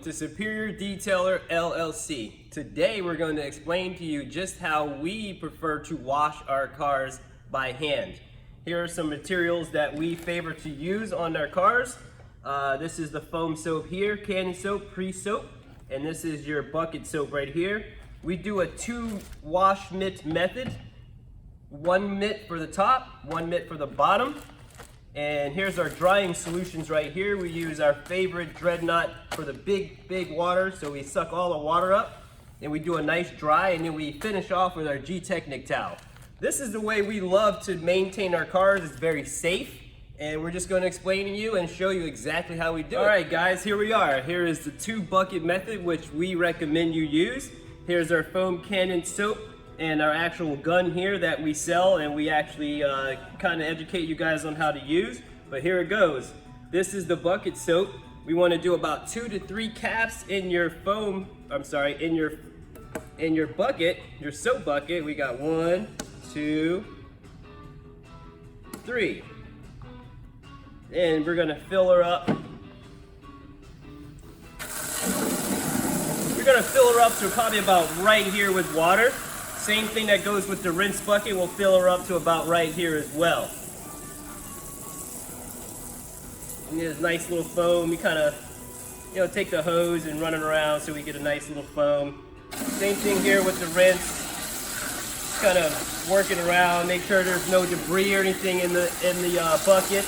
to Superior Detailer LLC. Today we're going to explain to you just how we prefer to wash our cars by hand. Here are some materials that we favor to use on our cars. This is the foam soap here, cannon soap, pre-soap, and this is your bucket soap right here. We do a 2 wash mitt method. 1 mitt for the top, 1 mitt for the bottom. And here's our drying solutions right here. We use our favorite Dreadnought for the big water, so we suck all the water up and we do a nice dry, and then we finish off with our G-Technic towel. This is the way we love to maintain our cars. It's very safe, and we're just going to explain to you and show you exactly how we do it. All right guys, here we are. Here is the 2 bucket method, which we recommend you use. Here's our foam cannon soap and our actual gun here that we sell, and we actually kind of educate you guys on how to use. But here it goes. This is the bucket soap. We want to do about 2 to 3 caps in your foam, in your bucket, your soap bucket. We got 1, 2, 3. And we're gonna fill her up. We're gonna fill her up to probably about right here with water. Same thing that goes with the rinse bucket. We'll fill her up to about right here as well. And there's nice little foam. We kind of, take the hose and run it around so we get a nice little foam. Same thing here with the rinse. Just kind of work it around, make sure there's no debris or anything in the bucket.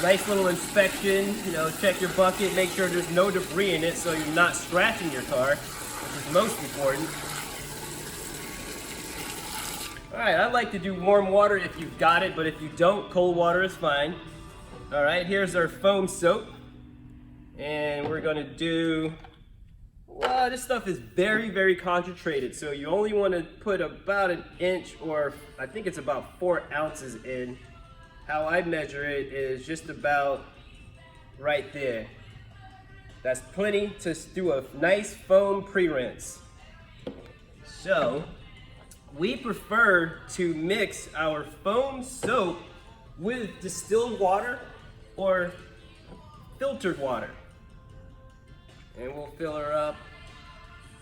Nice little inspection. Check your bucket, make sure there's no debris in it so you're not scratching your car, which is most important. Alright, I like to do warm water if you've got it, but if you don't, cold water is fine. Alright, here's our foam soap. And we're going to do, well, this stuff is very, very concentrated, so you only want to put about 1 inch, or I think it's about 4 ounces in. How I measure it is just about right there. That's plenty to do a nice foam pre-rinse. So, we prefer to mix our foam soap with distilled water or filtered water. And we'll fill her up.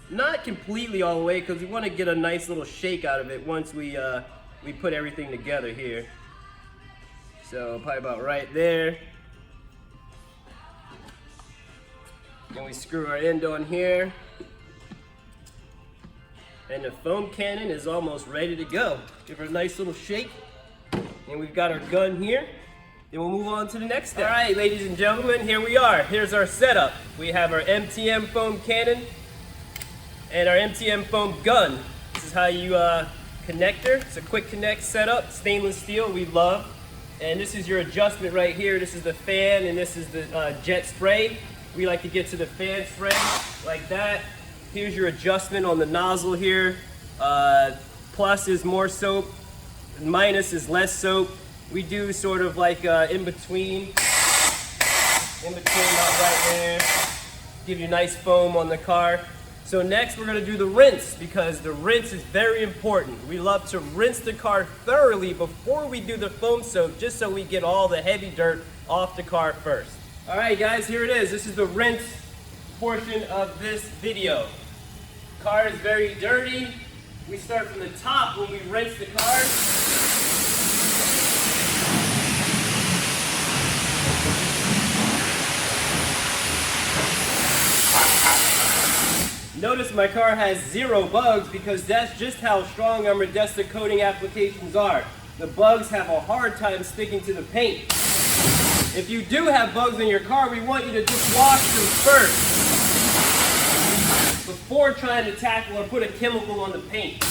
Not completely all the way, because we want to get a nice little shake out of it once we put everything together here. So probably about right there. And we screw our end on here. And the foam cannon is almost ready to go. Give her a nice little shake. And we've got our gun here. Then we'll move on to the next step. All right, ladies and gentlemen, here we are. Here's our setup. We have our MTM foam cannon and our MTM foam gun. This is how you connect her. It's a quick connect setup, stainless steel, we love. And this is your adjustment right here. This is the fan, and this is the jet spray. We like to get to the fan spray like that. Here's your adjustment on the nozzle here. Plus is more soap, minus is less soap. We do sort of like in between, not right there. Give you nice foam on the car. So next we're gonna do the rinse, because the rinse is very important. We love to rinse the car thoroughly before we do the foam soap, just so we get all the heavy dirt off the car first. All right guys, here it is. This is the rinse portion of this video. Car is very dirty. We start from the top when we rinse the car. Notice my car has 0 bugs, because that's just how strong our Modesta coating applications are. The bugs have a hard time sticking to the paint. If you do have bugs in your car, we want you to just wash them first before trying to tackle or put a chemical on the paint.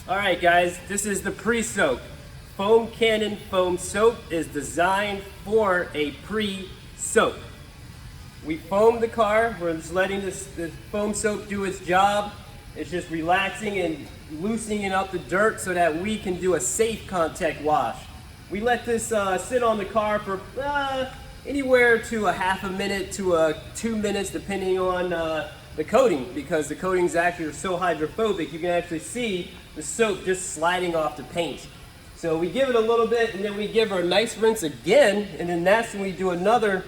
Alright guys, this is the pre-soak. Foam Cannon foam soap is designed for a pre-soak. We foam the car, we're just letting this foam soap do its job. It's just relaxing and loosening up the dirt so that we can do a safe contact wash. We let this sit on the car for anywhere to a half a minute to 2 minutes, depending on the coating, because the coatings actually are so hydrophobic, you can actually see the soap just sliding off the paint. So we give it a little bit, and then we give her a nice rinse again, and then that's when we do another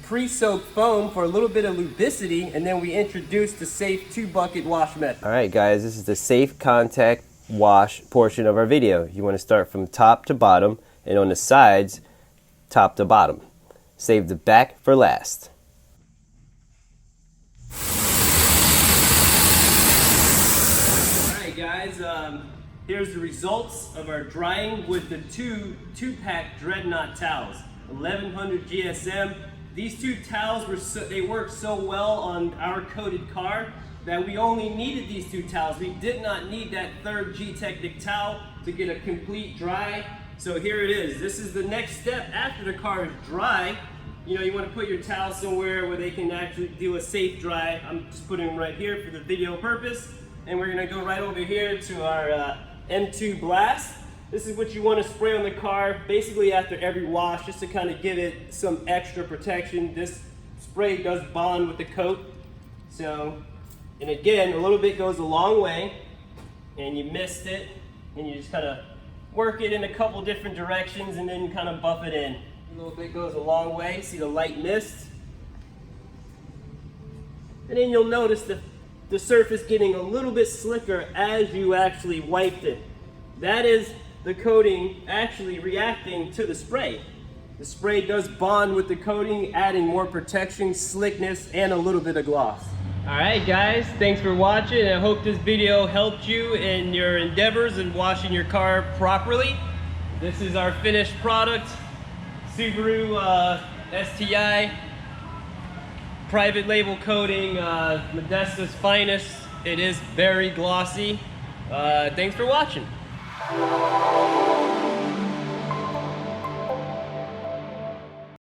pre-soaked foam for a little bit of lubricity, and then we introduce the safe 2-bucket wash method. All right, guys, this is the safe contact wash portion of our video. You want to start from top to bottom, and on the sides, top to bottom. Save the back for last. Alright guys, here's the results of our drying with the two-pack Dreadnought towels. 1100 GSM. These two towels they worked so well on our coated car that we only needed these two towels. We did not need that third G-Technic towel to get a complete dry. So here it is. This is the next step after the car is dry. You know, you want to put your towel somewhere where they can actually do a safe dry. I'm just putting them right here for the video purpose. And we're going to go right over here to our M2Blast. This is what you want to spray on the car basically after every wash, just to kind of give it some extra protection. This spray does bond with the coat. So, and again, a little bit goes a long way, and you missed it, and you just kind of work it in a couple different directions and then kind of buff it in. A little bit goes a long way. See the light mist? And then you'll notice the surface getting a little bit slicker as you actually wiped it. That is the coating actually reacting to the spray. The spray does bond with the coating, adding more protection, slickness, and a little bit of gloss. Alright guys, thanks for watching. I hope this video helped you in your endeavors in washing your car properly. This is our finished product, Subaru STI private label coating, Modesta's finest. It is very glossy. Thanks for watching.